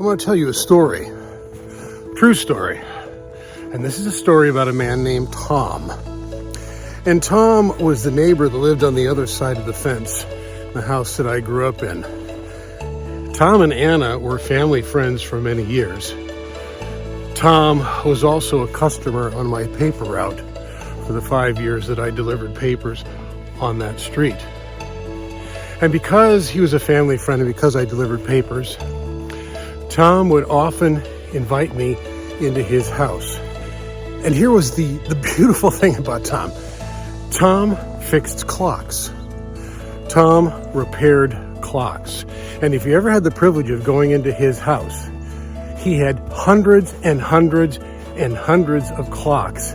want to tell you a story, true story. And this is a story about a man named Tom. And Tom was the neighbor that lived on the other side of the fence, the house that I grew up in. Tom and Anna were family friends for many years. Tom was also a customer on my paper route for the 5 years that I delivered papers on that street. And because he was a family friend and because I delivered papers, Tom would often invite me into his house. And here was the beautiful thing about Tom. Tom fixed clocks. Tom repaired clocks. And if you ever had the privilege of going into his house, he had hundreds and hundreds and hundreds of clocks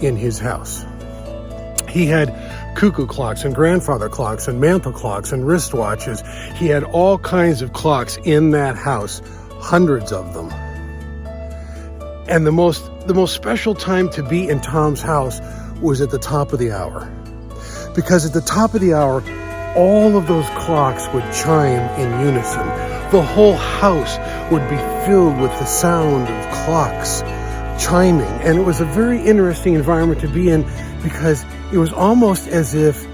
in his house. He had cuckoo clocks and grandfather clocks and mantle clocks and wristwatches. He had all kinds of clocks in that house, hundreds of them. And the most special time to be in Tom's house was at the top of the hour. Because at the top of the hour, all of those clocks would chime in unison. The whole house would be filled with the sound of clocks chiming. And it was a very interesting environment to be in because it was almost as if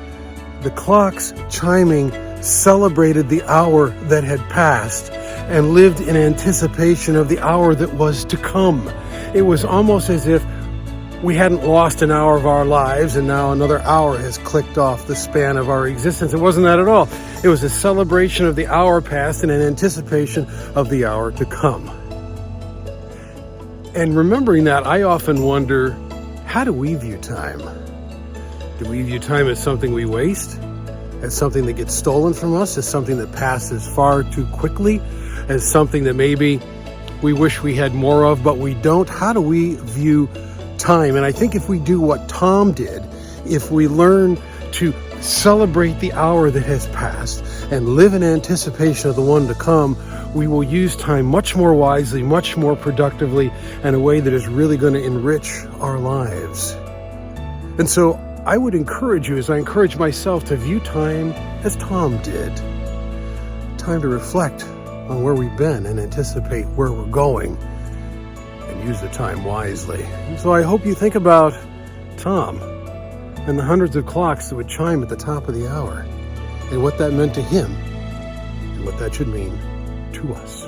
the clocks chiming celebrated the hour that had passed and lived in anticipation of the hour that was to come. It was almost as if we hadn't lost an hour of our lives and now another hour has clicked off the span of our existence. It wasn't that at all. It was a celebration of the hour past and an anticipation of the hour to come. And remembering that, I often wonder, how do we view time? Do we view time as something we waste? As something that gets stolen from us? As something that passes far too quickly? As something that maybe we wish we had more of, but we don't? How do we view time? And I think if we do what Tom did, if we learn to celebrate the hour that has passed and live in anticipation of the one to come, we will use time much more wisely, much more productively, in a way that is really going to enrich our lives. And so I would encourage you, as I encourage myself, to view time as Tom did. Time to reflect on where we've been and anticipate where we're going and use the time wisely. And so I hope you think about Tom and the hundreds of clocks that would chime at the top of the hour and what that meant to him and what that should mean to us.